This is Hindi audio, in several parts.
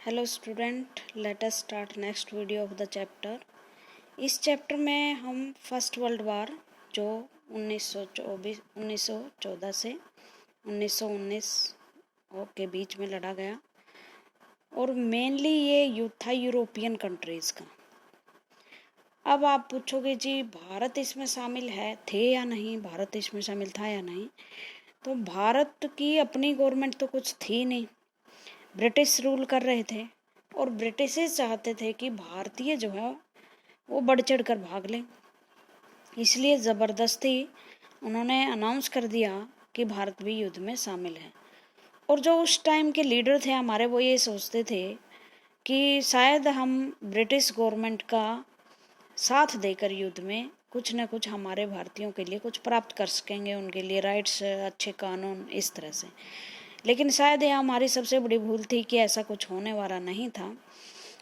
Hello student, let us start next video of the chapter. इस चैप्टर में हम फर्स्ट वर्ल्ड वार जो 1914 से 1919 के बीच में लड़ा गया, और मेनली ये युद्ध था यूरोपियन कंट्रीज़ का। अब आप पूछोगे जी भारत इसमें शामिल थे या नहीं, भारत इसमें शामिल था या नहीं। तो भारत की अपनी गवर्नमेंट तो कुछ थी नहीं, ब्रिटिश रूल कर रहे थे और ब्रिटिश चाहते थे कि भारतीय जो है वो बढ़ चढ़ कर भाग लें। इसलिए ज़बरदस्ती उन्होंने अनाउंस कर दिया कि भारत भी युद्ध में शामिल है। और जो उस टाइम के लीडर थे हमारे, वो ये सोचते थे कि शायद हम ब्रिटिश गवर्नमेंट का साथ देकर युद्ध में कुछ न कुछ हमारे भारतीयों के लिए कुछ प्राप्त कर सकेंगे, उनके लिए राइट्स, अच्छे कानून, इस तरह से। लेकिन शायद यह हमारी सबसे बड़ी भूल थी कि ऐसा कुछ होने वाला नहीं था।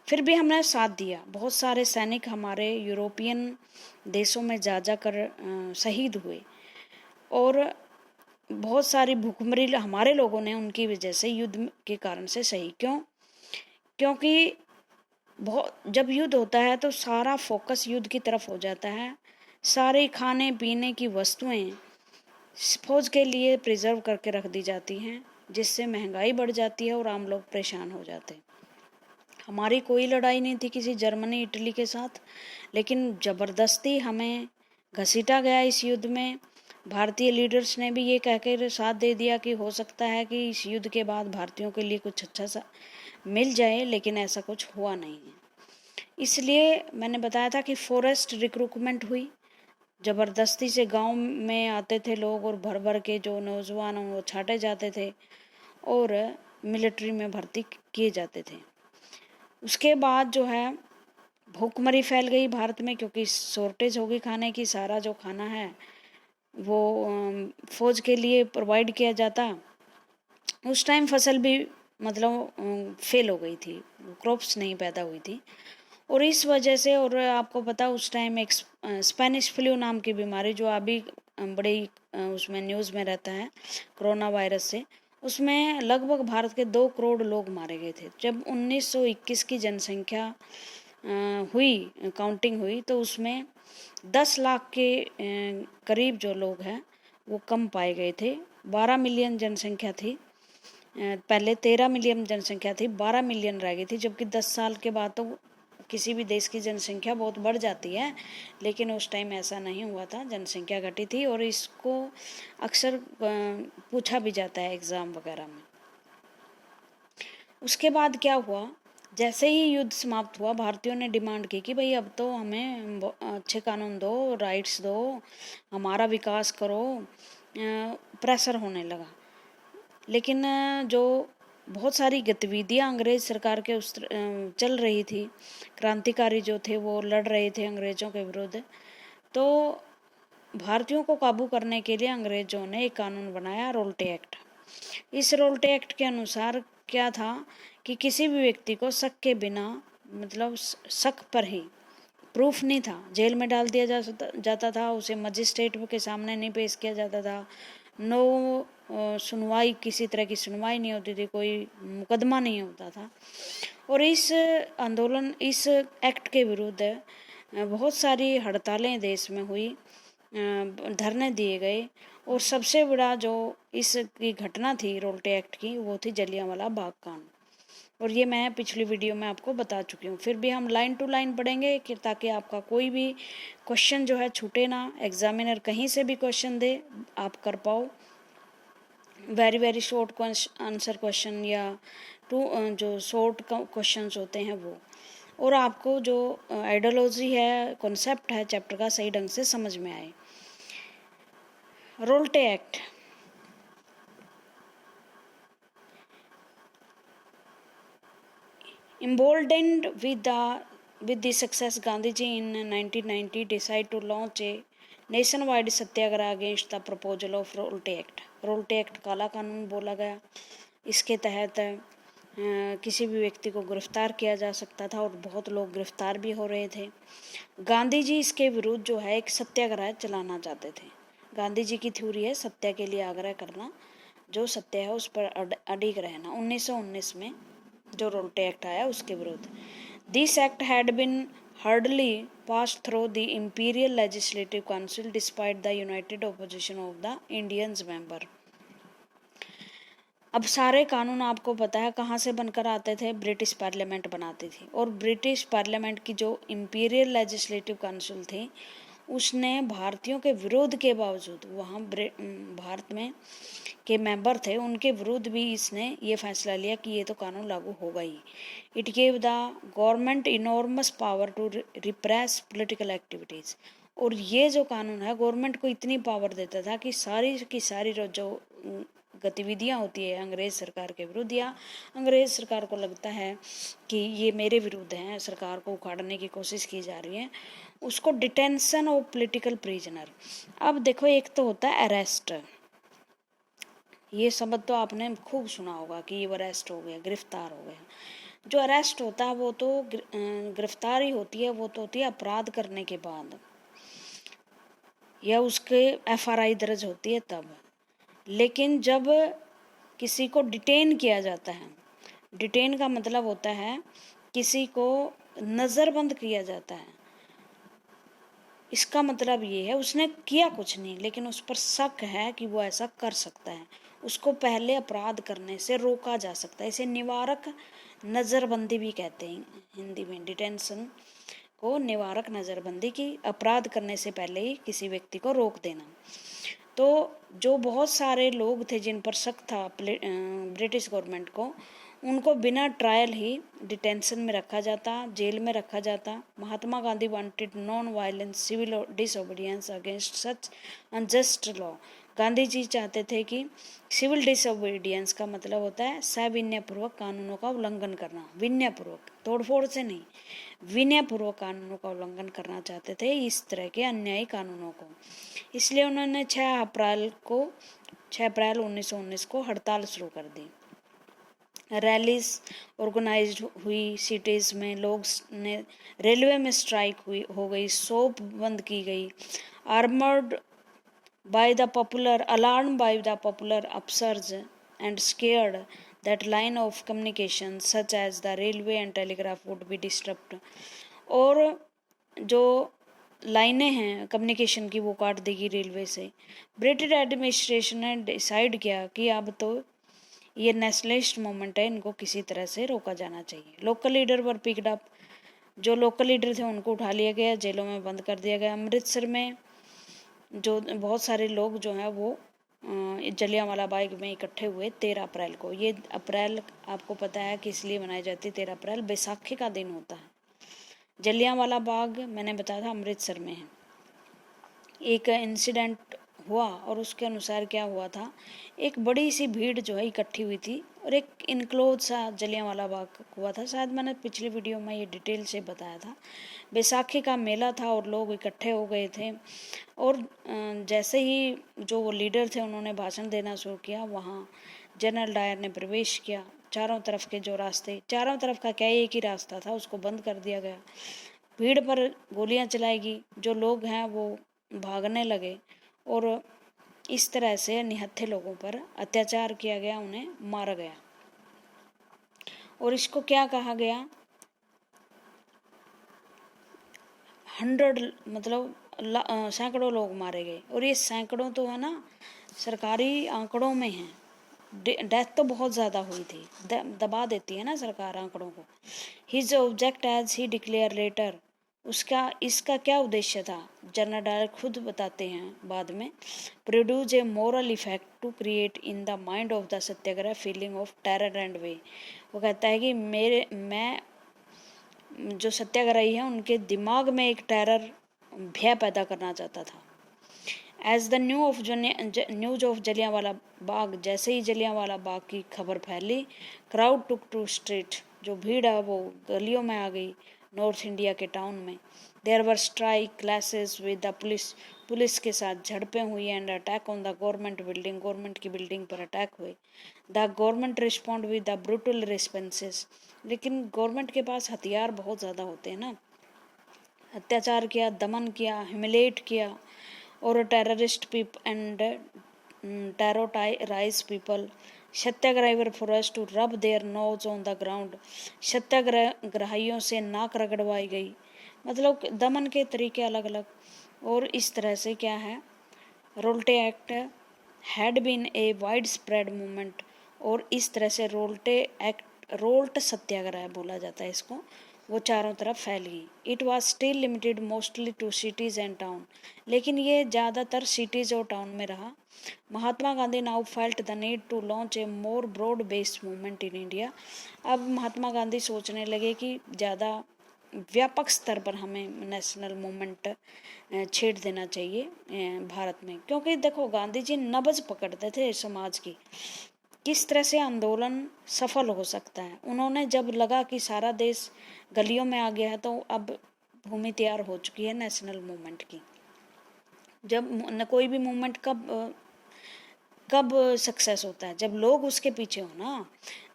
फिर भी हमने साथ दिया। बहुत सारे सैनिक हमारे यूरोपियन देशों में जा कर शहीद हुए, और बहुत सारी भूखमरी हमारे लोगों ने उनकी वजह से, युद्ध के कारण से सही। क्योंकि जब युद्ध होता है तो सारा फोकस युद्ध की तरफ हो जाता है। सारे खाने पीने की वस्तुएं फौज के लिए प्रिजर्व करके रख दी जाती हैं, जिससे महंगाई बढ़ जाती है और आम लोग परेशान हो जाते हैं। हमारी कोई लड़ाई नहीं थी किसी जर्मनी इटली के साथ, लेकिन ज़बरदस्ती हमें घसीटा गया इस युद्ध में। भारतीय लीडर्स ने भी ये कहकर साथ दे दिया कि हो सकता है कि इस युद्ध के बाद भारतीयों के लिए कुछ अच्छा सा मिल जाए, लेकिन ऐसा कुछ हुआ नहीं है। इसलिए मैंने बताया था कि फॉरेस्ट रिक्रूटमेंट हुई। ज़बरदस्ती से गांव में आते थे लोग, और भर भर के जो नौजवान हैं वो छांटे जाते थे और मिलिट्री में भर्ती किए जाते थे। उसके बाद जो है भूखमरी फैल गई भारत में, क्योंकि शॉर्टेज हो गई खाने की। सारा जो खाना है वो फौज के लिए प्रोवाइड किया जाता। उस टाइम फसल भी मतलब फेल हो गई थी, क्रॉप्स नहीं पैदा हुई थी। और इस वजह से, और आपको पता उस टाइम एक स्पेनिश फ्लू नाम की बीमारी जो अभी बड़ी उसमें न्यूज़ में रहता है, कोरोना वायरस से, उसमें लगभग भारत के 2 करोड़ लोग मारे गए थे। जब 1921 की जनसंख्या हुई, काउंटिंग हुई, तो उसमें 10 लाख के करीब जो लोग हैं वो कम पाए गए थे। 12 मिलियन जनसंख्या थी, पहले 13 मिलियन जनसंख्या थी, 12 मिलियन रह गई थी। जबकि 10 साल के बाद तो किसी भी देश की जनसंख्या बहुत बढ़ जाती है, लेकिन उस टाइम ऐसा नहीं हुआ था, जनसंख्या घटी थी। और इसको अक्सर पूछा भी जाता है एग्ज़ाम वगैरह में। उसके बाद क्या हुआ, जैसे ही युद्ध समाप्त हुआ, भारतीयों ने डिमांड की कि भाई अब तो हमें अच्छे कानून दो, राइट्स दो, हमारा विकास करो। प्रेशर होने लगा। लेकिन जो बहुत सारी गतिविधियां अंग्रेज सरकार के उस चल रही थी, क्रांतिकारी जो थे वो लड़ रहे थे अंग्रेज़ों के विरुद्ध। तो भारतीयों को काबू करने के लिए अंग्रेज़ों ने एक कानून बनाया, रोल्टे एक्ट। इस रोल्टे एक्ट के अनुसार क्या था कि किसी भी व्यक्ति को शक के बिना, मतलब शक पर ही, प्रूफ नहीं था, जेल में डाल दिया जाता था। उसे मजिस्ट्रेट के सामने नहीं पेश किया जाता था। नो सुनवाई, किसी तरह की सुनवाई नहीं होती थी, कोई मुकदमा नहीं होता था। और इस आंदोलन, इस एक्ट के विरुद्ध बहुत सारी हड़तालें देश में हुई, धरने दिए गए। और सबसे बड़ा जो इसकी घटना थी रोल्टे एक्ट की, वो थी जलियांवाला बाग कांड। और ये मैं पिछली वीडियो में आपको बता चुकी हूँ। फिर भी हम लाइन टू लाइन पढ़ेंगे कि ताकि आपका कोई भी क्वेश्चन जो है छूटे ना। एग्जामिनर कहीं से भी क्वेश्चन दे, आप कर पाओ। Very very short answer question, या जो शॉर्ट क्वेश्चंस होते हैं वो। और आपको जो आइडियोलॉजी है, कॉन्सेप्ट है चैप्टर का, सही ढंग से समझ में आए। रोल्टे act emboldened with the success, Gandhiji in 1990 decided to launch a nationwide satyagraha against the proposal of Rowlatt Act. Rowlatt Act काला कानून बोला गया। इसके तहत किसी भी व्यक्ति को गिरफ्तार किया जा सकता था, और बहुत लोग गिरफ्तार भी हो रहे थे। गांधी जी इसके विरुद्ध जो है एक सत्याग्रह चलाना चाहते थे। गांधी जी की थ्योरी है सत्य के लिए आग्रह करना, जो सत्य है उस पर अडिग रहना। 1919 में जो रोल्टे एक्ट आया उसके विरुद्ध। This act had been hardly passed through the Imperial Legislative Council despite the united opposition of the Indians member। अब सारे कानून आपको पता है कहाँ से बनकर आते थे, ब्रिटिश पार्लियामेंट बनाती थी, और ब्रिटिश पार्लियामेंट की जो इंपीरियल लेजिस्लेटिव काउंसिल थी उसने भारतीयों के विरोध के बावजूद, वहाँ भारत में के मेंबर थे उनके विरुद्ध भी इसने ये फैसला लिया कि ये तो कानून लागू होगा ही। It gave the government enormous power to repress political activities. और ये जो कानून है गवर्नमेंट को इतनी पावर देता था कि सारी की सारी जो गतिविधियां होती है अंग्रेज सरकार के विरुद्ध, या अंग्रेज सरकार को लगता है कि ये मेरे विरुद्ध हैं, सरकार को उखाड़ने की कोशिश की जा रही है, उसको डिटेंशन ऑफ पॉलिटिकल प्रिजनर। अब देखो, एक तो होता है अरेस्ट, ये शब्द तो आपने खूब सुना होगा कि ये अरेस्ट हो गया, गिरफ्तार हो गया। जो अरेस्ट होता है वो तो गिरफ्तारी होती है, वो तो होती है अपराध करने के बाद या उसके FRI दर्ज होती है तब। लेकिन जब किसी को डिटेन किया जाता है, डिटेन का मतलब होता है किसी को नज़रबंद किया जाता है, इसका मतलब ये है उसने किया कुछ नहीं लेकिन उस पर शक है कि वो ऐसा कर सकता है, उसको पहले अपराध करने से रोका जा सकता है। इसे निवारक नज़रबंदी भी कहते हैं हिंदी में। डिटेंशन को निवारक नज़रबंदी की, अपराध करने से पहले ही किसी व्यक्ति को रोक देना। तो जो बहुत सारे लोग थे जिन पर शक था ब्रिटिश गवर्नमेंट को, उनको बिना ट्रायल ही डिटेंशन में रखा जाता, जेल में रखा जाता। Mahatma Gandhi wanted non violence civil disobedience against such unjust law. Gandhi ji चाहते थे कि सिविल डिसोबीडियंस का मतलब होता है सविनयपूर्वक कानूनों का उल्लंघन करना, विनयपूर्वक, तोड़फोड़ से नहीं, विनयपूर्वक कानूनों का उल्लंघन करना चाहते थे इस तरह के अन्यायी कानूनों को। इसलिए उन्होंने 6 अप्रैल 1919 को हड़ताल शुरू कर दी। रैलीज ऑर्गेनाइज हुई, सिटीज़ में लोग ने, रेलवे में स्ट्राइक हो गई, शॉप बंद की गई। Alarmed by the popular upsurge and scared that line of communication such as the railway and telegraph would be disturbed. और जो लाइनें हैं कम्युनिकेशन की वो काट देगी रेलवे से। ब्रिटिश एडमिनिस्ट्रेशन ने डिसाइड किया कि अब तो ये नेशनलिस्ट मूवमेंट है, इनको किसी तरह से रोका जाना चाहिए। लोकल लीडर वर पिक्ड अप, जो लोकल लीडर थे उनको उठा लिया गया, जेलों में बंद कर दिया गया। अमृतसर में जो बहुत सारे लोग जो हैं वो जलियांवाला बाग में इकट्ठे हुए 13 अप्रैल को। ये अप्रैल आपको पता है किस लिए मनाई जाती है? 13 अप्रैल बैसाखी का दिन होता है। जलियांवाला बाग मैंने बताया था अमृतसर में है। एक इंसिडेंट हुआ और उसके अनुसार क्या हुआ था, एक बड़ी सी भीड़ जो है इकट्ठी हुई थी और एक इनक्लोज सा जलियांवाला बाग हुआ था। शायद मैंने पिछली वीडियो में ये डिटेल से बताया था। बैसाखी का मेला था और लोग इकट्ठे हो गए थे, और जैसे ही जो वो लीडर थे उन्होंने भाषण देना शुरू किया, वहाँ जनरल डायर ने प्रवेश किया। चारों तरफ के जो रास्ते, चारों तरफ का क्या एक ही रास्ता था, उसको बंद कर दिया गया। भीड़ पर गोलियां चलाई गई, जो लोग हैं वो भागने लगे और इस तरह से निहत्थे लोगों पर अत्याचार किया गया, उन्हें मारा गया। और इसको क्या कहा गया? 100 मतलब सैकड़ों लोग मारे गए। और ये सैकड़ों तो है ना सरकारी आंकड़ों में हैं, डेथ तो बहुत ज़्यादा हुई थी, दबा देती है ना सरकार आंकड़ों को। His object as he declare later, इसका क्या उद्देश्य था जनरल डायर खुद बताते हैं बाद में। Produce a moral effect to create in the mind of the satyagraha feeling of terror and awe. वो कहता है कि मैं जो सत्याग्रही हैं उनके दिमाग में एक टेरर, भय पैदा करना चाहता था। As the news of Jallianwala Bagh, जैसे ही जलियांवाला बाग की खबर फैली, क्राउड टुक टू स्ट्रीट, जो भीड़ है वो गलियों में आ गई नॉर्थ इंडिया के टाउन में। There were strike clashes with the police के साथ झड़पें हुई and attack on the government building, government की बिल्डिंग पर अटैक हुए। The government respond with the brutal responses, लेकिन गवर्नमेंट के पास हथियार बहुत ज़्यादा होते हैं ना। अत्याचार किया, दमन किया, ह्यूमिलेट किया, और terrorist people and terrorise people satyagraha for us to rub their nose on the ground, सत्याग्रहियों से नाक रगड़वाई गई। मतलब दमन के तरीके अलग अलग। और इस तरह से क्या है, Rowlatt Act had been a wide spread movement, और इस तरह से रोल्टे एक्ट, रोल्ट सत्याग्रह बोला जाता है इसको, वो चारों तरफ फैल गई। It was still limited mostly to cities and town, लेकिन ये ज़्यादातर सिटीज़ और टाउन में रहा। Mahatma Gandhi now felt the need to launch a more broad based movement in India. अब महात्मा गांधी सोचने लगे कि ज़्यादा व्यापक स्तर पर हमें नेशनल मूवमेंट छेड़ देना चाहिए भारत में, क्योंकि देखो गांधी जी नब्ज पकड़ते थे समाज की, किस तरह से आंदोलन सफल हो सकता है। उन्होंने जब लगा कि सारा देश गलियों में आ गया है, तो अब भूमि तैयार हो चुकी है नेशनल मूवमेंट की। जब न कोई भी मूवमेंट कब सक्सेस होता है, जब लोग उसके पीछे हो ना।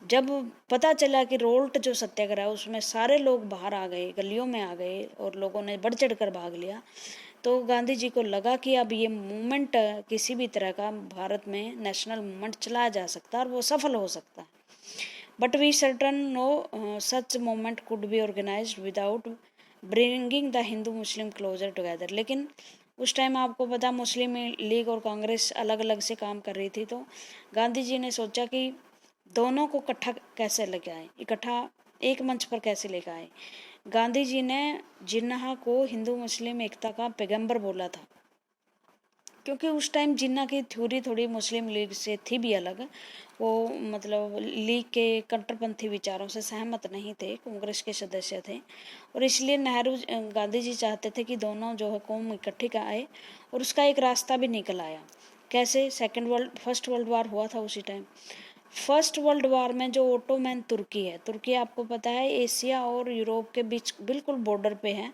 जब पता चला कि रोल्ट जो सत्याग्रह उसमें सारे लोग बाहर आ गए, गलियों में आ गए और लोगों ने बढ़ चढ़ कर भाग लिया, तो गांधी जी को लगा कि अब ये मूवमेंट किसी भी तरह का भारत में नेशनल मूवमेंट चलाया जा सकता है और वो सफल हो सकता है। But we certain know such movement could be organised without bringing the Hindu Muslim closer together. लेकिन उस टाइम आपको पता मुस्लिम लीग और कांग्रेस अलग अलग से काम कर रही थी, तो गांधी जी ने सोचा कि दोनों को इकट्ठा कैसे लेके आए, इकट्ठा एक मंच पर कैसे लेकर आए। गांधी जी ने जिन्ना को हिंदू मुस्लिम एकता का पैगंबर बोला था, क्योंकि उस टाइम जिन्ना की थ्योरी थोड़ी मुस्लिम लीग से थी भी अलग। वो मतलब लीग के कट्टरपंथी विचारों से सहमत नहीं थे, कांग्रेस के सदस्य थे, और इसलिए गांधी जी चाहते थे कि दोनों जो है कौम इकट्ठी का आए, और उसका एक रास्ता भी निकल आया। कैसे? फर्स्ट वर्ल्ड वार हुआ था उसी टाइम। फर्स्ट वर्ल्ड वार में जो ओटोमैन तुर्की है, तुर्की आपको पता है एशिया और यूरोप के बीच बिल्कुल बॉर्डर पे है,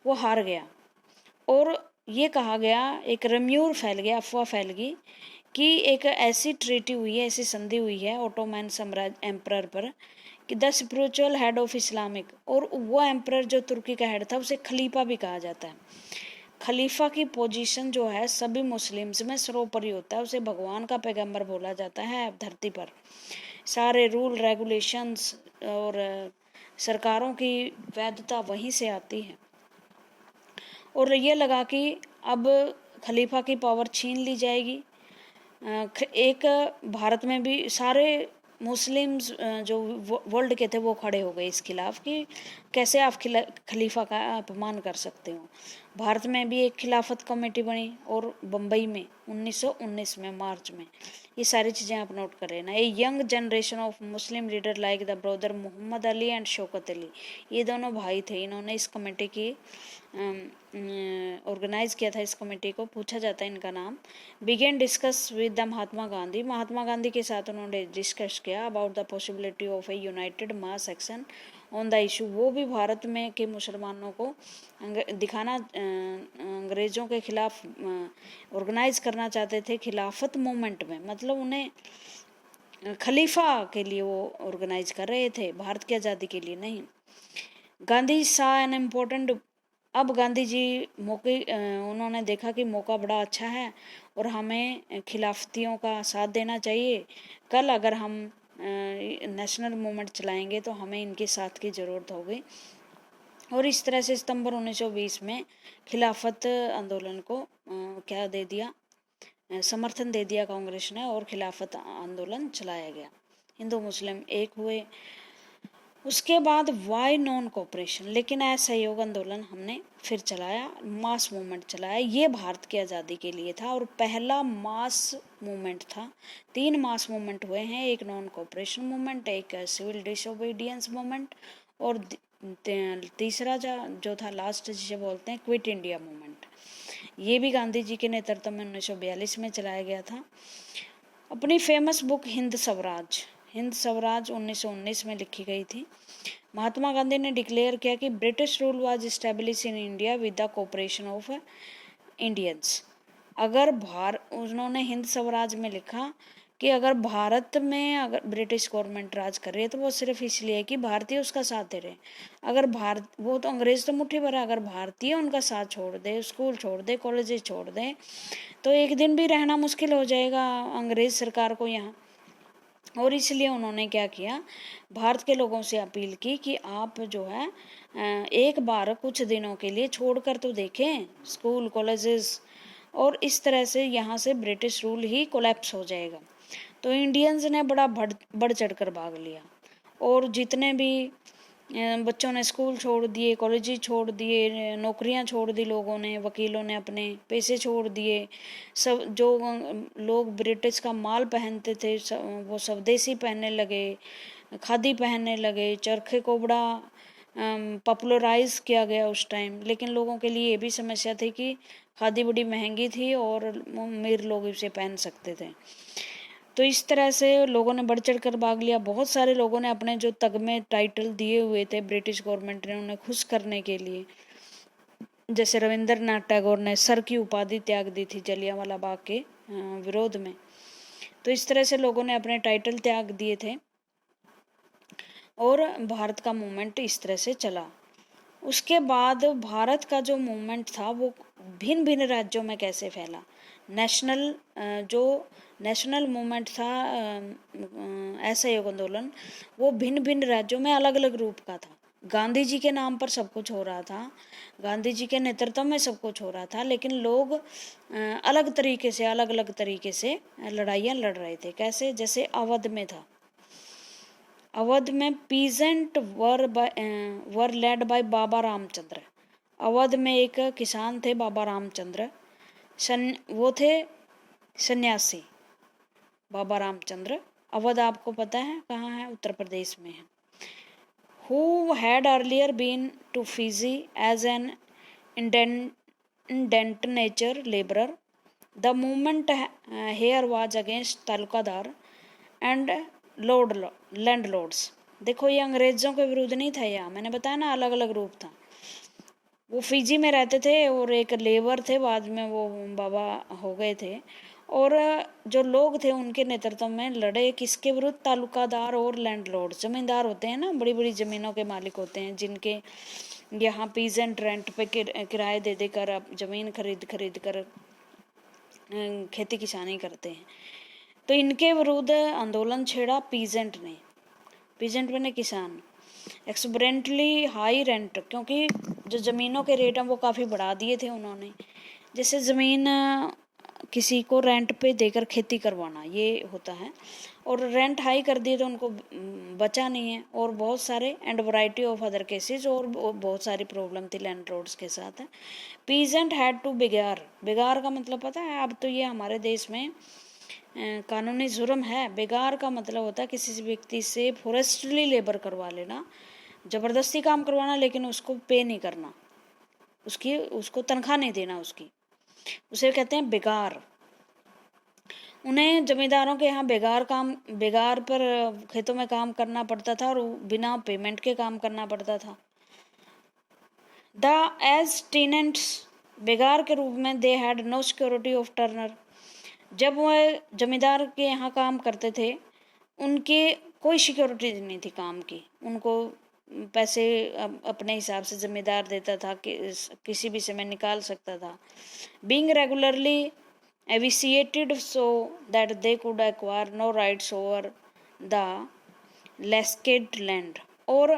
वो हार गया। और ये कहा गया, एक रम्यूर फैल गया, अफवाह फैल गई कि एक ऐसी ट्रीटी हुई है, ऐसी संधि हुई है ओटोमैन साम्राज्य एम्परर पर कि the spiritual head of Islamic, और वो एम्परर जो तुर्की का हेड था उसे खलीफा भी कहा जाता है। खलीफा की पोजीशन जो है सभी मुस्लिम्स में सर्वोपरि होता है, उसे भगवान का पैगंबर बोला जाता है धरती पर। सारे रूल रेगुलेशंस और सरकारों की वैधता वहीं से आती है। और ये लगा कि अब खलीफा की पावर छीन ली जाएगी। एक भारत में भी सारे मुस्लिम्स जो वर्ल्ड के थे वो खड़े हो गए इस खिलाफ कि कैसे आप खलीफा का अपमान कर सकते हो। भारत में भी एक खिलाफत कमेटी बनी, और बम्बई में 1919 में मार्च में। ये सारी चीज़ें आप नोट कर रहे ना। A young generation of Muslim leader like the brother Mohammad Ali and Shaukat Ali, ये दोनों भाई थे, इन्होंने इस कमेटी की ऑर्गेनाइज किया था। इस कमेटी को पूछा जाता है इनका नाम। Begin discuss with the Mahatma Gandhi, Mahatma Gandhi के साथ उन्होंने डिस्कस किया about the possibility of A United mass action on the issue. वो भी भारत में के मुसलमानों को दिखाना, अंग्रेज़ों के खिलाफ ऑर्गेनाइज करना चाहते थे खिलाफत मूवमेंट में, मतलब उन्हें खलीफा के लिए वो ऑर्गेनाइज कर रहे थे, भारत की आज़ादी के लिए नहीं। गांधी सा एन इम्पोर्टेंट, अब गांधी जी उन्होंने देखा कि मौका बड़ा अच्छा है और हमें खिलाफतियों का साथ देना चाहिए। कल अगर हम नेशनल मूवमेंट चलाएंगे तो हमें इनके साथ की ज़रूरत होगी। और इस तरह से सितंबर 1920 में खिलाफत आंदोलन को क्या दे दिया, समर्थन दे दिया कांग्रेस ने, और खिलाफत आंदोलन चलाया गया। हिंदू मुस्लिम एक हुए। उसके बाद वाई नॉन कोऑपरेशन, लेकिन असहयोग आंदोलन हमने फिर चलाया, मास मूवमेंट चलाया। ये भारत की आज़ादी के लिए था और पहला मास मूवमेंट था। 3 मास मूवमेंट हुए हैं, एक नॉन कोऑपरेशन मूवमेंट, एक सिविल डिसोबीडियंस मूवमेंट, और तीसरा जो था लास्ट जिसे बोलते हैं क्विट इंडिया मूवमेंट। ये भी गांधी जी के नेतृत्व में 1942 में चलाया गया था। अपनी फेमस बुक हिंद स्वराज 1919 में लिखी गई थी। महात्मा गांधी ने डिक्लेयर किया कि British rule was establish in India with the cooperation of Indians. उन्होंने हिंद स्वराज में लिखा कि अगर भारत में अगर ब्रिटिश गवर्नमेंट राज कर रही है तो वो सिर्फ इसलिए है कि भारतीय उसका साथ दे रहे हैं। अगर वो तो अंग्रेज तो मुट्ठी भर है, अगर भारतीय उनका साथ छोड़ दे, स्कूल छोड़ दे, कॉलेजेस छोड़ दे, तो एक दिन भी रहना मुश्किल हो जाएगा अंग्रेज सरकार को यहाँ। और इसलिए उन्होंने क्या किया, भारत के लोगों से अपील की कि आप जो है एक बार कुछ दिनों के लिए छोड़कर तो देखें स्कूल कॉलेजेस, और इस तरह से यहाँ से ब्रिटिश रूल ही कोलैप्स हो जाएगा। तो इंडियंस ने बड़ा बढ़ चढ़ कर भाग लिया, और जितने भी बच्चों ने स्कूल छोड़ दिए, कॉलेज छोड़ दिए, नौकरियां छोड़ दी लोगों ने, वकीलों ने अपने पैसे छोड़ दिए, सब जो लोग ब्रिटिश का माल पहनते थे वो स्वदेशी पहनने लगे, खादी पहनने लगे, चरखे को बड़ा पॉपुलराइज किया गया उस टाइम। लेकिन लोगों के लिए ये भी समस्या थी कि खादी बड़ी महंगी थी और अमीर लोग इसे पहन सकते थे। तो इस तरह से लोगों ने बढ़ चढ़ कर भाग लिया। बहुत सारे लोगों ने अपने जो तगमे टाइटल दिए हुए थे ब्रिटिश गवर्नमेंट ने उन्हें खुश करने के लिए, जैसे रविंद्रनाथ टैगोर ने सर की उपाधि त्याग दी थी जलियांवाला बाग के विरोध में। तो इस तरह से लोगों ने अपने टाइटल त्याग दिए थे और भारत का मूवमेंट इस तरह से चला। उसके बाद भारत का जो मूवमेंट था वो भिन्न भिन्न राज्यों में कैसे फैला। जो नेशनल मूवमेंट था, असहयोग आंदोलन, वो भिन्न भिन्न राज्यों में अलग अलग रूप का था। गांधी जी के नाम पर सब कुछ हो रहा था, गांधी जी के नेतृत्व में सब कुछ हो रहा था, लेकिन लोग अलग अलग तरीके से लड़ाइयाँ लड़ रहे थे। कैसे? जैसे अवध में था, अवध में पीजेंट वर लेड बाय बाबा रामचंद्र। अवध में एक किसान थे बाबा रामचंद्र, वो थे सन्यासी बाबा रामचंद्र। अवध आपको पता है कहाँ है? उत्तर प्रदेश में है। Who had earlier been to Fiji as an indentured laborer. The movement here was against taluqdar and landlords. देखो ये अंग्रेजों के विरुद्ध नहीं था, यहाँ मैंने बताया ना अलग अलग रूप था। वो फिजी में रहते थे और एक लेबर थे, बाद में वो बाबा हो गए थे, और जो लोग थे उनके नेतृत्व में लड़े किसके विरुद्ध? तालुकादार और लैंडलॉर्ड। जमींदार होते हैं ना, बड़ी बड़ी ज़मीनों के मालिक होते हैं, जिनके यहाँ पीजेंट रेंट पे किराए दे देकर अब ज़मीन खरीद कर खेती किसानी करते हैं। तो इनके विरुद्ध आंदोलन छेड़ा पीजेंट ने। पीजेंट मैंने किसान। एक्सोबरेंटली हाई रेंट, क्योंकि जो ज़मीनों के रेट हैं वो काफ़ी बढ़ा दिए थे उन्होंने। जैसे ज़मीन किसी को रेंट पे देकर खेती करवाना, ये होता है, और रेंट हाई कर दिए तो उनको बचा नहीं है, और बहुत सारे and variety of other cases, और बहुत सारी प्रॉब्लम थी लैंडलॉर्ड्स के साथ। पीजेंट हैड टू बिगार। बिगार का मतलब पता है? अब तो ये हमारे देश में कानूनी जुर्म है। बेगार का मतलब होता है किसी व्यक्ति से फॉरेस्ट्री लेबर करवा लेना, ज़बरदस्ती काम करवाना, लेकिन उसको पे नहीं करना, उसको तनख्वाह नहीं देना उसकी, उसे कहते हैं बेगार। उन्हें जमींदारों के यहाँ बेगार पर खेतों में काम करना पड़ता था और बिना पेमेंट के काम करना पड़ता था। एज टेनेंट्स, बेगार के रूप में, they had no security of tenure. जब वह जमींदार के यहाँ काम करते थे उनके कोई सिक्योरिटी नहीं थी काम की, उनको पैसे अपने हिसाब से जमींदार देता था कि किसी भी समय निकाल सकता था। Being regularly evicted so that they could acquire no rights over the leased land. और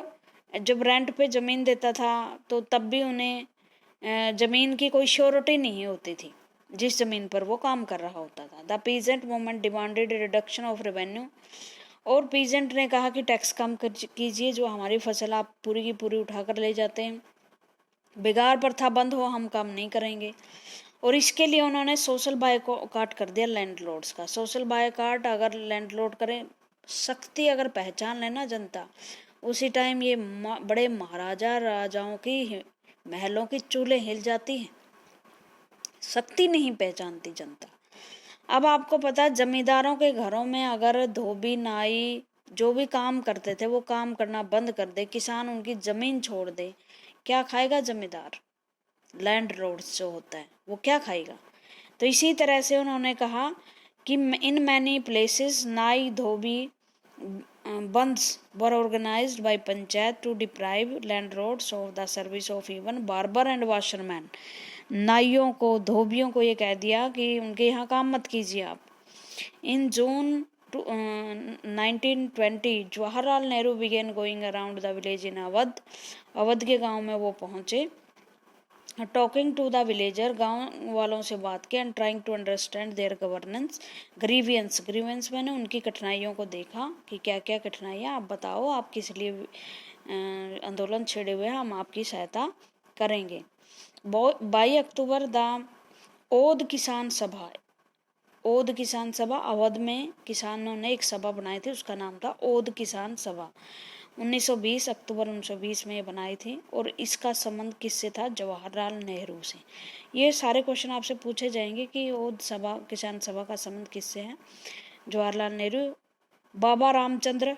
जब रेंट पे ज़मीन देता था तो तब भी उन्हें ज़मीन की कोई श्योरिटी नहीं होती थी जिस ज़मीन पर वो काम कर रहा होता था। The peasant movement demanded reduction of revenue. और पीजेंट ने कहा कि टैक्स कम कीजिए, जो हमारी फसल आप पूरी की पूरी उठा कर ले जाते हैं। बेगार प्रथा बंद हो, हम काम नहीं करेंगे। और इसके लिए उन्होंने सोशल बायकॉट कर दिया लैंडलॉर्ड्स का। सोशल बायकॉट अगर लैंडलॉर्ड करें, सख्ती अगर पहचान लेना जनता, उसी टाइम ये बड़े महाराजा राजाओं की महलों की चूल्हे हिल जाती हैं। सख्ती नहीं पहचानती जनता। अब आपको पता है जमींदारों के घरों में अगर धोबी नाई जो भी काम करते थे वो काम करना बंद कर दे, किसान उनकी जमीन छोड़ दे, क्या खाएगा जमींदार? लैंडलॉर्ड्स जो होता है वो क्या खाएगा? तो इसी तरह से उन्होंने कहा कि इन many places nai dhobi bandhs were organised by panchayat to deprive landlords of the service of even barber and washerman. नाइयों को, धोबियों को ये कह दिया कि उनके यहाँ काम मत कीजिए आप। In June 1920 Jawaharlal Nehru began going around the village in Awadh. Awadh के गांव में वो पहुंचे। टॉकिंग टू द विलेजर, गांव वालों से बात की। And trying to understand their governance. Grievances, grievances मैंने उनकी कठिनाइयों को देखा कि क्या क्या कठिनाइयाँ, आप बताओ, आप किस लिए आंदोलन छेड़े हुए हैं, हम आपकी सहायता करेंगे। 22 अक्टूबर द ओद किसान सभा, ओद किसान सभा, अवध में किसानों ने एक सभा बनाई थी, उसका नाम था ओद किसान सभा। 1920 अक्टूबर 1920 में ये बनाई थी। और इसका संबंध किससे था? जवाहरलाल नेहरू से। ये सारे क्वेश्चन आपसे पूछे जाएंगे कि ओद सभा, किसान सभा का संबंध किससे है? जवाहरलाल नेहरू, बाबा रामचंद्र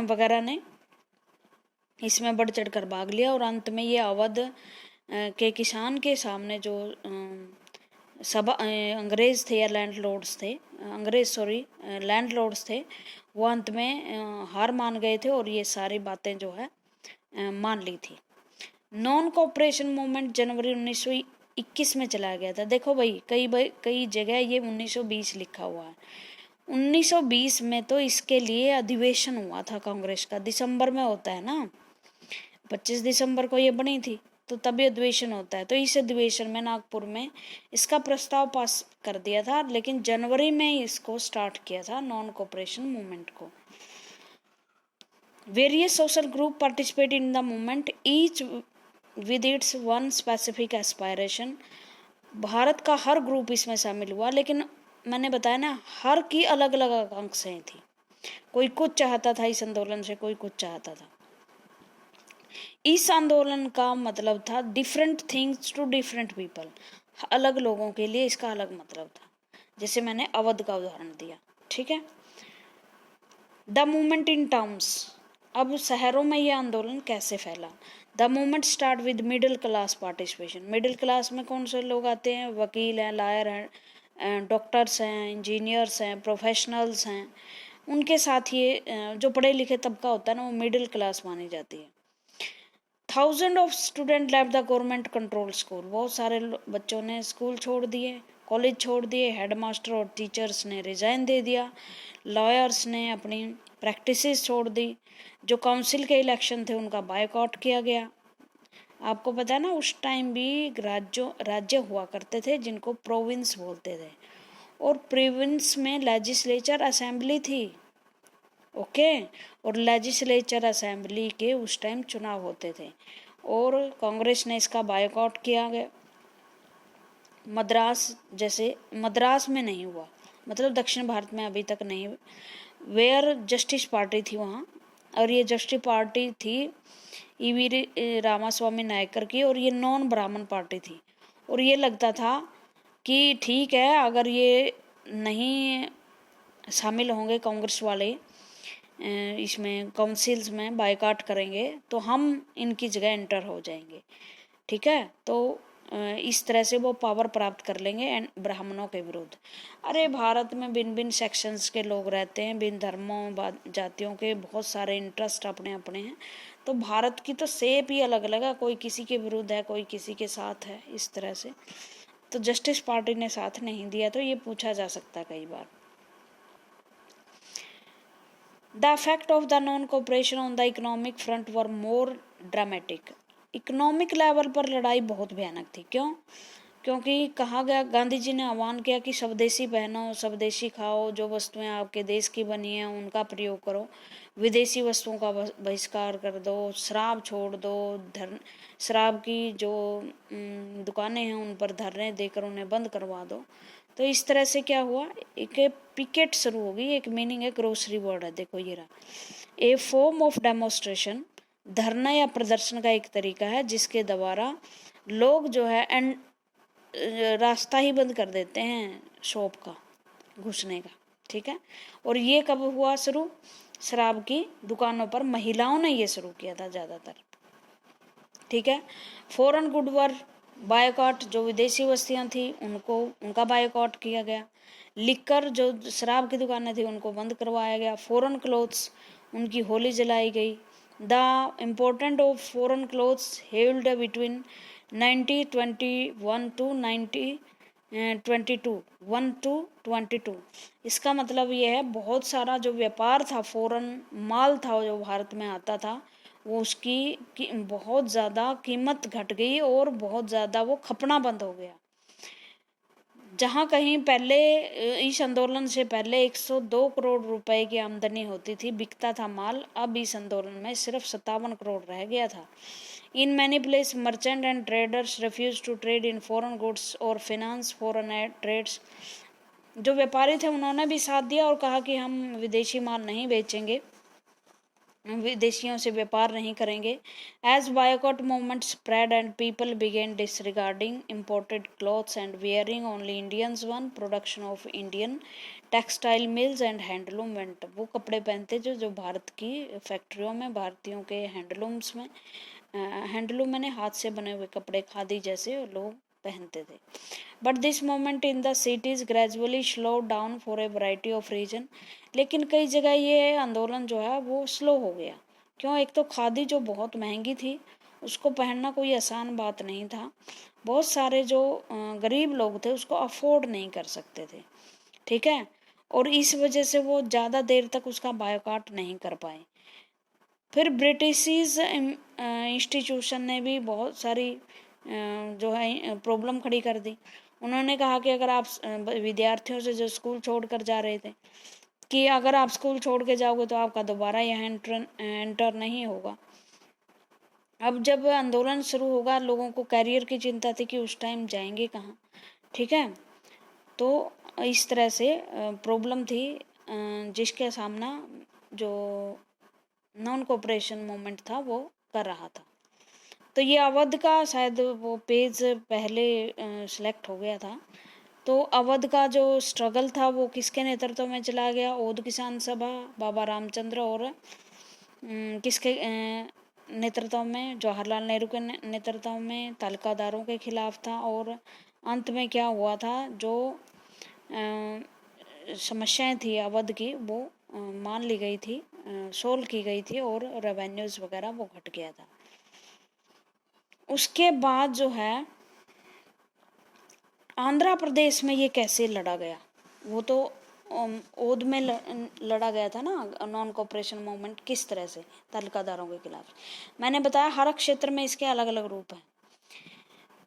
वगैरह ने इसमें बढ़ चढ़ कर भाग लिया। और अंत में ये अवध के किसान के सामने जो सभा अंग्रेज थे या लैंडलॉर्ड्स थे, लैंडलॉर्ड्स थे, वो अंत में हार मान गए थे और ये सारी बातें जो है मान ली थी। नॉन कोऑपरेशन मूवमेंट जनवरी 1921 में चला गया था। देखो भाई, कई जगह ये 1920 लिखा हुआ है। 1920 में तो इसके लिए अधिवेशन हुआ था कांग्रेस का, दिसंबर में होता है ना, 25 दिसंबर को ये बनी थी, तो तभी अधिवेशन होता है। तो इस अधिवेशन में नागपुर में इसका प्रस्ताव पास कर दिया था, लेकिन जनवरी में इसको स्टार्ट किया था नॉन कोऑपरेशन मूवमेंट को। Various social group participate in the movement, each with its one specific aspiration. Bharat का हर ग्रुप इसमें शामिल हुआ, लेकिन मैंने बताया ना, हर की अलग अलग आकांक्षाएं थी। कोई कुछ चाहता था इस आंदोलन से, कोई कुछ चाहता था। इस आंदोलन का मतलब था different things to different people, अलग लोगों के लिए इसका अलग मतलब था। जैसे मैंने अवध का उदाहरण दिया, ठीक है। द मूवमेंट इन टाउन्स, अब शहरों में यह आंदोलन कैसे फैला? The movement start with middle class participation. Middle class में कौन से लोग आते हैं? वकील हैं, लॉयर हैं, डॉक्टर्स हैं, इंजीनियर्स हैं, प्रोफेशनल्स हैं। उनके साथ ये जो पढ़े लिखे तबका होता है ना, वो मिडिल क्लास मानी जाती है। 1000 of student left the government control school, बहुत सारे बच्चों ने स्कूल छोड़ दिए, कॉलेज छोड़ दिए। हेडमास्टर और टीचर्स ने रिजाइन दे दिया। लॉयर्स ने अपनी प्रैक्टिसेस छोड़ दी। जो काउंसिल के इलेक्शन थे उनका बायकॉट किया गया। आपको पता है ना, उस टाइम भी राज्य हुआ करते थे जिनको प्रोविंस बोलते थे, और प्रोविंस में लेजिस्लेचर असेंबली थी, ओके। और लेजिस्लेचर असेंबली के उस टाइम चुनाव होते थे, और कांग्रेस ने इसका बायकॉट किया गया। मद्रास में नहीं हुआ, मतलब दक्षिण भारत में अभी तक नहीं। वेयर जस्टिस पार्टी थी वहाँ, और ये जस्टिस पार्टी थी ईवी रामास्वामी नायकर की, और ये नॉन ब्राह्मण पार्टी थी। और ये लगता था कि ठीक है, अगर ये नहीं शामिल होंगे कांग्रेस वाले इसमें काउंसिल्स में, बायकॉट करेंगे, तो हम इनकी जगह एंटर हो जाएंगे, ठीक है। तो इस तरह से वो पावर प्राप्त कर लेंगे ब्राह्मणों के विरुद्ध। अरे भारत में भिन्न भिन्न सेक्शंस के लोग रहते हैं, भिन्न धर्मों जातियों के, बहुत सारे इंटरेस्ट अपने अपने हैं। तो भारत की तो शेप ही अलग अलग है, कोई किसी के विरुद्ध है, कोई किसी के साथ है, इस तरह से। तो जस्टिस पार्टी ने साथ नहीं दिया, तो ये पूछा जा सकता है कई बार। The effect of the non cooperation on the economic front were more dramatic. Economic level पर लड़ाई बहुत भयानक थी। क्यों? क्योंकि कहा गया, गांधी जी ने आह्वान किया कि स्वदेशी पहनो, स्वदेशी खाओ, जो वस्तुएं आपके देश की बनी हैं उनका प्रयोग करो, विदेशी वस्तुओं का बहिष्कार कर दो, शराब छोड़ दो, शराब की जो दुकानें हैं उन पर धरने देकर उन्हें बंद करवा दो। तो इस तरह से क्या हुआ, एक पिकेट शुरू हो गई। एक मीनिंग है, ग्रोसरी वर्ड है, देखो ये रहा। ए फॉर्म ऑफ डेमोन्स्ट्रेशन, धरना या प्रदर्शन का एक तरीका है जिसके द्वारा लोग जो है रास्ता ही बंद कर देते हैं शॉप का घुसने का, ठीक है। और ये कब हुआ शुरू? शराब की दुकानों पर महिलाओं ने ये शुरू किया था ज़्यादातर, ठीक है। फॉरेन गुड वर बायकॉट, जो विदेशी वस्तुएं थी उनका बायकॉट किया गया। लिकर, जो शराब की दुकानें थी उनको बंद करवाया गया। फॉरेन क्लोथ्स, उनकी होली जलाई गई। The important of foreign clothes held between 1921 to 19 22, 1 to 22। इसका मतलब ये है बहुत सारा जो व्यापार था, फॉरेन माल था जो भारत में आता था, वो उसकी बहुत ज़्यादा कीमत घट गई और बहुत ज़्यादा वो खपना बंद हो गया। जहाँ कहीं पहले इस आंदोलन से पहले 102 करोड़ रुपए की आमदनी होती थी, बिकता था माल, अब इस आंदोलन में सिर्फ 57 करोड़ रह गया था। In many place merchant and traders refuse to trade in foreign goods और फिनांस फॉरेन ट्रेड्स। जो व्यापारी थे उन्होंने भी साथ दिया और कहा कि हम विदेशी माल नहीं बेचेंगे, विदेशियों से व्यापार नहीं करेंगे। As boycott movement spread and people began disregarding imported cloths and wearing only Indians one, production of Indian textile mills and handloom went. वो कपड़े पहनते जो भारत की फैक्ट्रियों में, भारतीयों के हैंडलूम्स में, हैंडलूम मैंने हाथ से बने हुए कपड़े, खादी जैसे लोग पहनते थे। But this moment in the cities gradually slow down for a variety of reason. लेकिन कई जगह ये आंदोलन जो है वो स्लो हो गया। क्यों? एक तो खादी जो बहुत महंगी थी, उसको पहनना कोई आसान बात नहीं था। बहुत सारे जो गरीब लोग थे उसको अफोर्ड नहीं कर सकते थे, ठीक है, और इस वजह से वो ज़्यादा देर तक उसका बायकॉट नहीं कर पाए। फिर ब्रिटिश इंस्टीट्यूशन ने भी बहुत सारी जो है प्रॉब्लम खड़ी कर दी। उन्होंने कहा कि अगर आप विद्यार्थियों से जो स्कूल छोड़कर जा रहे थे कि अगर आप स्कूल छोड़ के जाओगे तो आपका दोबारा यहाँ एंटर नहीं होगा। अब जब आंदोलन शुरू होगा, लोगों को कैरियर की चिंता थी कि उस टाइम जाएंगे कहाँ, ठीक है। तो इस तरह से प्रॉब्लम थी जिसके सामना जो नॉन कोऑपरेशन मूवमेंट था वो कर रहा था। तो ये अवध का शायद वो पेज पहले सिलेक्ट हो गया था। तो अवध का जो स्ट्रगल था वो किसके नेतृत्व में चला गया? औद किसान सभा, बाबा रामचंद्र और किसके नेतृत्व में? जवाहरलाल नेहरू के नेतृत्व में तलकादारों के खिलाफ था। और अंत में क्या हुआ था? जो समस्याएं थी अवध की वो मान ली गई थी, सोल्व की गई थी और रेवेन्यूज वगैरह वो घट गया था। उसके बाद जो है आंध्र प्रदेश में ये कैसे लड़ा गया? वो तो ओद में लड़ा गया था ना, नॉन कोऑपरेशन मूवमेंट किस तरह से तलकादारों के खिलाफ। मैंने बताया हर क्षेत्र में इसके अलग अलग रूप हैं।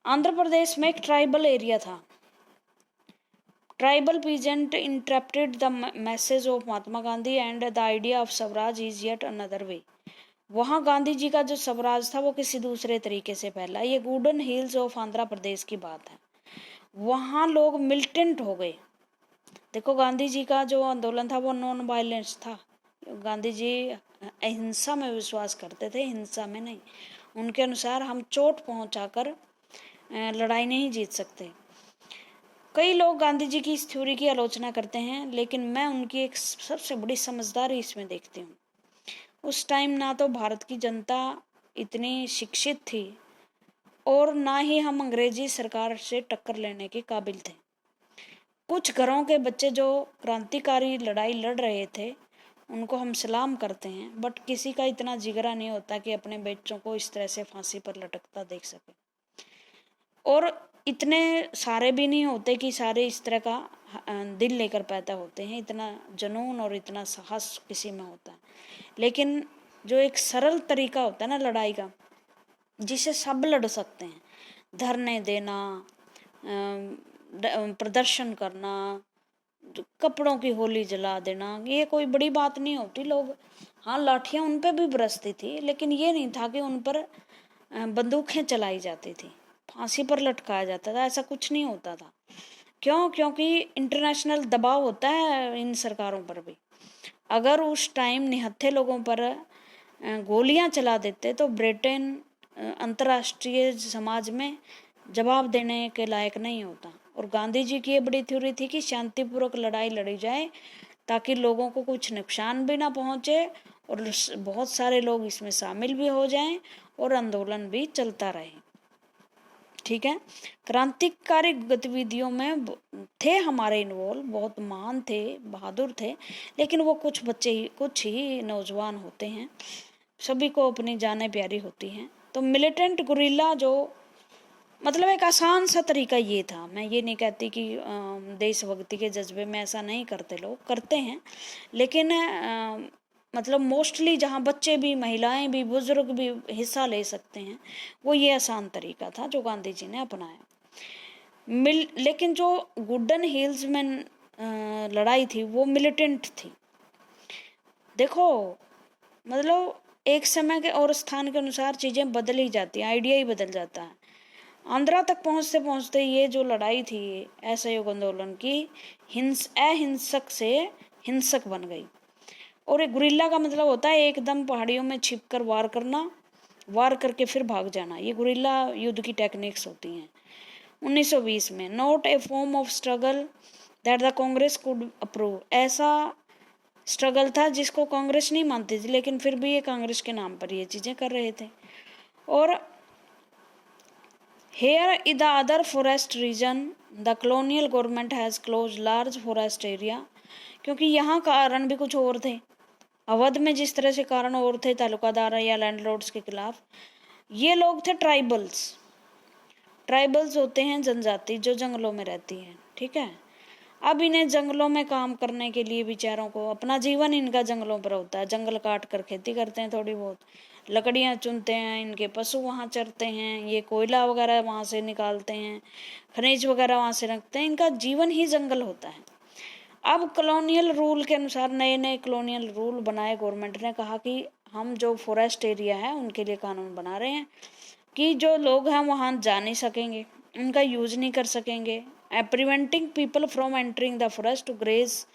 आंध्र प्रदेश में एक ट्राइबल एरिया था। Tribal peasant interrupted the message of Mahatma Gandhi and the idea of Swaraj is yet another way. वहाँ गांधी जी का जो स्वराज था वो किसी दूसरे तरीके से फैला। ये Gooden hills of Andhra Pradesh की बात है। वहाँ लोग मिलिटेंट हो गए। देखो, गांधी जी का जो आंदोलन था वो नॉन वायलेंस था। गांधी जी अहिंसा में विश्वास करते थे, हिंसा में नहीं। उनके अनुसार हम चोट पहुंचाकर लड़ाई नहीं जीत सकते। कई लोग गांधी जी की इस थ्योरी की आलोचना करते हैं, लेकिन मैं उनकी एक सबसे बड़ी समझदारी इसमें देखती हूँ। उस टाइम ना तो भारत की जनता इतनी शिक्षित थी और ना ही हम अंग्रेजी सरकार से टक्कर लेने के काबिल थे। कुछ घरों के बच्चे जो क्रांतिकारी लड़ाई लड़ रहे थे उनको हम सलाम करते हैं, बट किसी का इतना जिगरा नहीं होता कि अपने बच्चों को इस तरह से फांसी पर लटकता देख सके। और इतने सारे भी नहीं होते कि सारे इस तरह का दिल लेकर पैदा होते हैं, इतना जुनून और इतना साहस किसी में होता है। लेकिन जो एक सरल तरीका होता है ना लड़ाई का, जिसे सब लड़ सकते हैं, धरने देना, प्रदर्शन करना, कपड़ों की होली जला देना, ये कोई बड़ी बात नहीं होती। लोग, हाँ, लाठियाँ उन पर भी बरसती थी, लेकिन ये नहीं था कि उन पर बंदूकें चलाई जाती थी, फांसी पर लटकाया जाता था, ऐसा कुछ नहीं होता था। क्यों? क्योंकि इंटरनेशनल दबाव होता है इन सरकारों पर भी। अगर उस टाइम निहत्थे लोगों पर गोलियां चला देते तो ब्रिटेन अंतर्राष्ट्रीय समाज में जवाब देने के लायक नहीं होता। और गांधी जी की ये बड़ी थ्योरी थी कि शांतिपूर्वक लड़ाई लड़ी जाए ताकि लोगों को कुछ नुकसान भी ना पहुंचे और बहुत सारे लोग इसमें शामिल भी हो जाएं और आंदोलन भी चलता रहे, ठीक है। क्रांतिकारी गतिविधियों में थे हमारे इन्वॉल्व, बहुत महान थे, बहादुर थे, लेकिन वो कुछ बच्चे ही, कुछ ही नौजवान होते हैं। सभी को अपनी जानें प्यारी होती हैं। तो मिलिटेंट गुरिल्ला जो मतलब एक आसान सा तरीका ये था। मैं ये नहीं कहती कि देशभक्ति के जज्बे में ऐसा नहीं करते, लोग करते हैं, लेकिन मतलब मोस्टली जहाँ बच्चे भी, महिलाएं भी, बुजुर्ग भी हिस्सा ले सकते हैं, वो ये आसान तरीका था जो गांधी जी ने अपनाया। लेकिन जो गुडन हिल्स में लड़ाई थी वो मिलिटेंट थी। देखो मतलब एक समय के और स्थान के अनुसार चीज़ें बदल ही जाती हैं, आइडिया ही बदल जाता है। आंध्रा तक पहुंचते पहुंचते ये जो लड़ाई थी असहयोग आंदोलन की, अहिंसक से हिंसक बन गई। और एक गुरिल्ला का मतलब होता है एकदम पहाड़ियों में छिपकर वार करना, वार करके फिर भाग जाना। ये गुरिल्ला युद्ध की टेक्निक्स होती हैं। 1920 में not a form of struggle that the Congress could approve, ऐसा स्ट्रगल था जिसको कांग्रेस नहीं मानती थी, लेकिन फिर भी ये कांग्रेस के नाम पर ये चीज़ें कर रहे थे। और here in the other forest region the colonial government has closed large forest area, क्योंकि यहाँ कारण भी कुछ और थे। अवध में जिस तरह से कारण और थे तालुकादार या लैंडलॉर्ड्स के खिलाफ, ये लोग थे ट्राइबल्स। ट्राइबल्स होते हैं जनजाति जो जंगलों में रहती है, ठीक है। अब इन्हें जंगलों में काम करने के लिए बेचारों को, अपना जीवन इनका जंगलों पर होता है, जंगल काट कर खेती करते हैं, थोड़ी बहुत लकड़ियाँ चुनते हैं, इनके पशु वहाँ चरते हैं, ये कोयला वगैरह वहाँ से निकालते हैं, खनिज वगैरह वहाँ से रखते हैं, इनका जीवन ही जंगल होता है। अब कॉलोनियल रूल के अनुसार नए नए कॉलोनियल रूल बनाए गवर्नमेंट ने, कहा कि हम जो फॉरेस्ट एरिया है उनके लिए कानून बना रहे हैं कि जो लोग हैं वहाँ जा नहीं सकेंगे, उनका यूज नहीं कर सकेंगे, preventing people from entering the forest to graze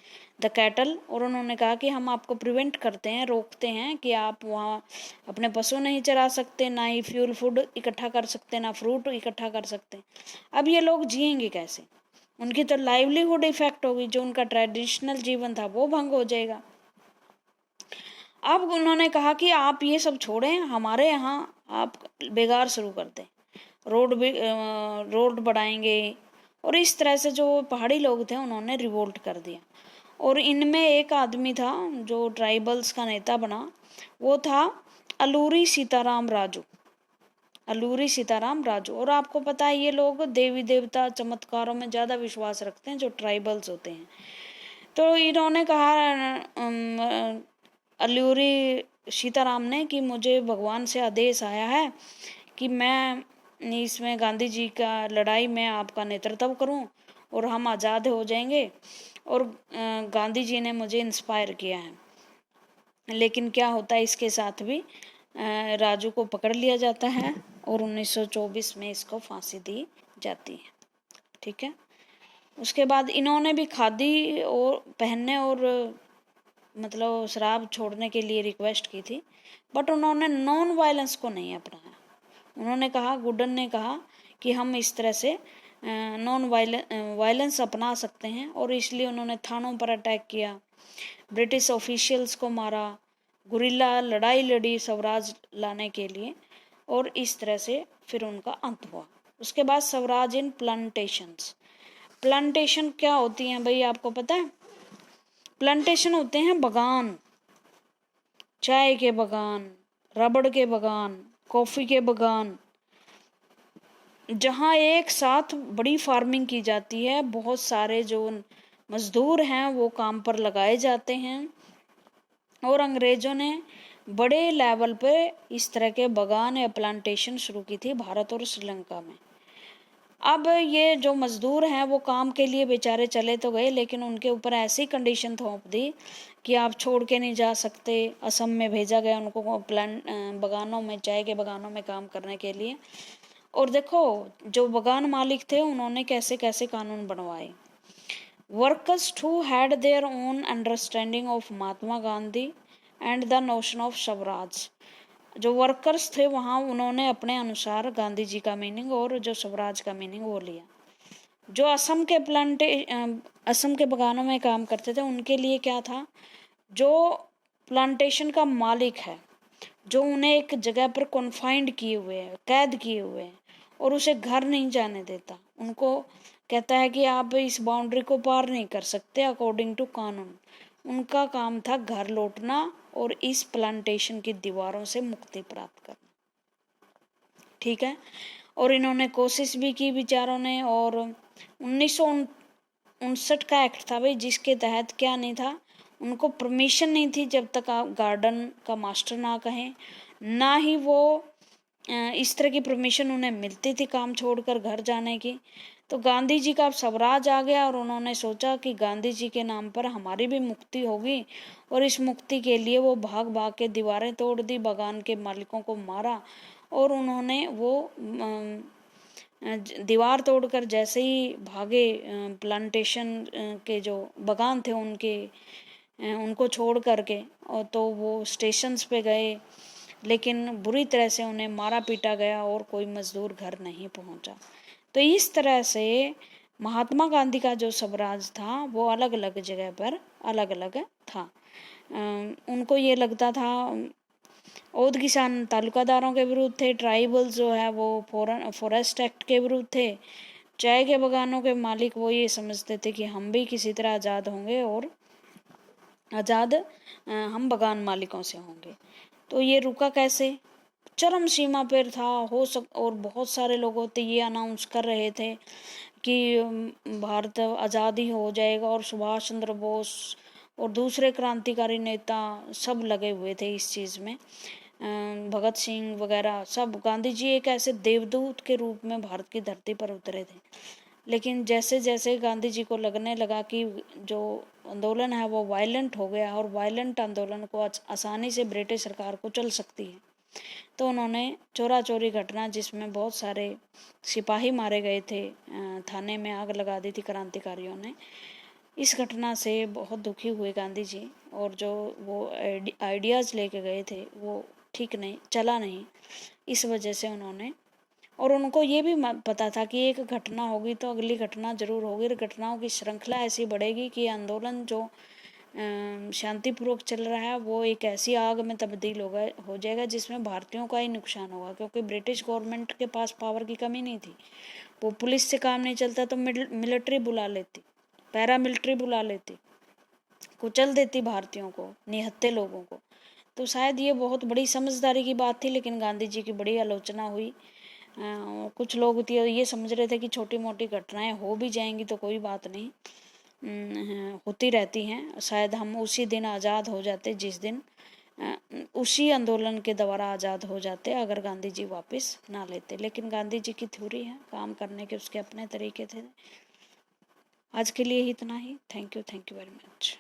the cattle. और उन्होंने कहा कि हम आपको प्रिवेंट करते हैं, रोकते हैं कि आप वहाँ अपने पशु नहीं चरा सकते, ना ही फ्यूल फूड इकट्ठा कर सकते, ना फ्रूट इकट्ठा कर सकते। अब ये लोग जिएंगे कैसे? उनकी तो लाइवलीहुड इफेक्ट होगी, जो उनका ट्रेडिशनल जीवन था वो भंग हो जाएगा। अब उन्होंने कहा कि आप ये सब छोड़ें, हमारे यहाँ आप बेगार शुरू कर दें, रोड बढ़ाएंगे। और इस तरह से जो पहाड़ी लोग थे उन्होंने रिवोल्ट कर दिया। और इनमें एक आदमी था जो ट्राइबल्स का नेता बना, वो था अलूरी सीताराम राजू। अलूरी सीताराम राजू। और आपको पता है ये लोग देवी देवता चमत्कारों में ज़्यादा विश्वास रखते हैं, जो ट्राइबल्स होते हैं। तो इन्होंने कहा अलूरी सीताराम ने कि मुझे भगवान से आदेश आया है कि मैं इसमें गांधी जी का लड़ाई में आपका नेतृत्व करूं और हम आज़ाद हो जाएंगे। और गांधी जी ने मुझे इंस्पायर किया है। लेकिन क्या होता है, इसके साथ भी राजू को पकड़ लिया जाता है और 1924 में इसको फांसी दी जाती है, ठीक है। उसके बाद इन्होंने भी खादी और पहनने और मतलब शराब छोड़ने के लिए रिक्वेस्ट की थी, बट उन्होंने नॉन वायलेंस को नहीं अपनाया। उन्होंने कहा, गुडन ने कहा कि हम इस तरह से नॉन वायलेंस अपना सकते हैं, और इसलिए उन्होंने थानों पर अटैक किया, ब्रिटिश ऑफिशियल्स को मारा, गुरिल्ला लड़ाई लड़ी स्वराज लाने के लिए, और इस तरह से फिर उनका अंत हुआ। उसके बाद स्वराज इन प्लांटेशंस। प्लांटेशन क्या होती हैं भाई, आपको पता है? प्लांटेशन होते हैं बगान, चाय के बगान, रबड़ के बगान, कॉफ़ी के बगान, जहाँ एक साथ बड़ी फार्मिंग की जाती है। बहुत सारे जो मजदूर हैं वो काम पर लगाए जाते हैं, और अंग्रेज़ों ने बड़े लेवल पे इस तरह के बगान या प्लांटेशन शुरू की थी भारत और श्रीलंका में। अब ये जो मजदूर हैं वो काम के लिए बेचारे चले तो गए, लेकिन उनके ऊपर ऐसी कंडीशन थोप दी कि आप छोड़ के नहीं जा सकते। असम में भेजा गया उनको बगानों में, चाय के बगानों में काम करने के लिए। और देखो जो बगान मालिक थे उन्होंने कैसे कैसे कानून बनवाए। Workers who had their own understanding of Mahatma Gandhi and the notion of Swaraj. जो वर्कर्स थे वहाँ उन्होंने अपने अनुसार गांधी जी का मीनिंग और जो स्वराज का मीनिंग वो लिया। जो असम के बगानों में काम करते थे उनके लिए क्या था, जो प्लांटेशन का मालिक है, जो उन्हें एक जगह पर कॉन्फाइंड किए हुए है, कैद किए हुए हैं, और उसे घर नहीं जाने देता, उनको कहता है कि आप इस बाउंड्री को पार नहीं कर सकते अकॉर्डिंग टू कानून। उनका काम था घर लौटना और इस प्लांटेशन की दीवारों से मुक्ति प्राप्त करना, ठीक है। और इन्होंने कोशिश भी की बेचारों ने। और 1959 का एक्ट था भाई, जिसके तहत क्या नहीं था, उनको परमिशन नहीं थी जब तक आप गार्डन का मास्टर ना कहें, ना ही वो इस तरह की परमिशन उन्हें मिलती थी काम छोड़कर घर जाने की। तो गांधी जी का अब स्वराज आ गया और उन्होंने सोचा कि गांधी जी के नाम पर हमारी भी मुक्ति होगी। और इस मुक्ति के लिए वो भाग भाग के दीवारें तोड़ दी, बागान के मालिकों को मारा। और उन्होंने वो दीवार तोड़कर जैसे ही भागे, प्लांटेशन के जो बागान थे उनके उनको छोड़ करके, और तो वो स्टेशंस पे गए, लेकिन बुरी तरह से उन्हें मारा पीटा गया और कोई मजदूर घर नहीं पहुंचा। तो इस तरह से महात्मा गांधी का जो स्वराज था वो अलग अलग जगह पर अलग अलग था। उनको ये लगता था, औद किसान तालुकादारों के विरुद्ध थे, ट्राइबल्स जो है वो फॉरेस्ट एक्ट के विरुद्ध थे, चाय के बगानों के मालिक वो ये समझते थे कि हम भी किसी तरह आज़ाद होंगे और आज़ाद हम बगान मालिकों से होंगे। तो ये रुका कैसे, चरम सीमा पर था और बहुत सारे लोग होते ये अनाउंस कर रहे थे कि भारत आज़ाद ही हो जाएगा, और सुभाष चंद्र बोस और दूसरे क्रांतिकारी नेता सब लगे हुए थे इस चीज़ में, भगत सिंह वगैरह सब। गांधी जी एक ऐसे देवदूत के रूप में भारत की धरती पर उतरे थे। लेकिन जैसे जैसे गांधी जी को लगने लगा कि जो आंदोलन है वो वायलेंट हो गया और वायलेंट आंदोलन को आसानी से ब्रिटिश सरकार को चल सकती है, तो उन्होंने चोरा चोरी घटना जिसमें बहुत सारे सिपाही मारे गए थे, थाने में आग लगा दी थी क्रांतिकारियों ने। इस घटना से बहुत दुखी हुए गांधी जी, और जो वो आइडियाज़ लेके गए थे वो ठीक नहीं चला नहीं, इस वजह से उन्होंने, और उनको ये भी पता था कि एक घटना होगी तो अगली घटना जरूर होगी, घटनाओं की श्रृंखला ऐसी बढ़ेगी कि आंदोलन जो शांतिपूर्वक चल रहा है वो एक ऐसी आग में तब्दील हो जाएगा जिसमें भारतीयों का ही नुकसान होगा। क्योंकि ब्रिटिश गवर्नमेंट के पास पावर की कमी नहीं थी, वो पुलिस से काम नहीं चलता तो मिलिट्री बुला लेती, पैरामिलिट्री बुला लेती, कुचल देती भारतीयों को, निहत्थे लोगों को। तो शायद ये बहुत बड़ी समझदारी की बात थी, लेकिन गांधी जी की बड़ी आलोचना हुई। कुछ लोग ये समझ रहे थे कि छोटी मोटी घटनाएं हो भी जाएंगी तो कोई बात नहीं, होती रहती हैं, शायद हम उसी दिन आज़ाद हो जाते जिस दिन उसी आंदोलन के द्वारा आज़ाद हो जाते अगर गांधी जी वापस ना लेते। लेकिन गांधी जी की थ्योरी है, काम करने के उसके अपने तरीके थे। आज के लिए इतना ही। Thank you very much.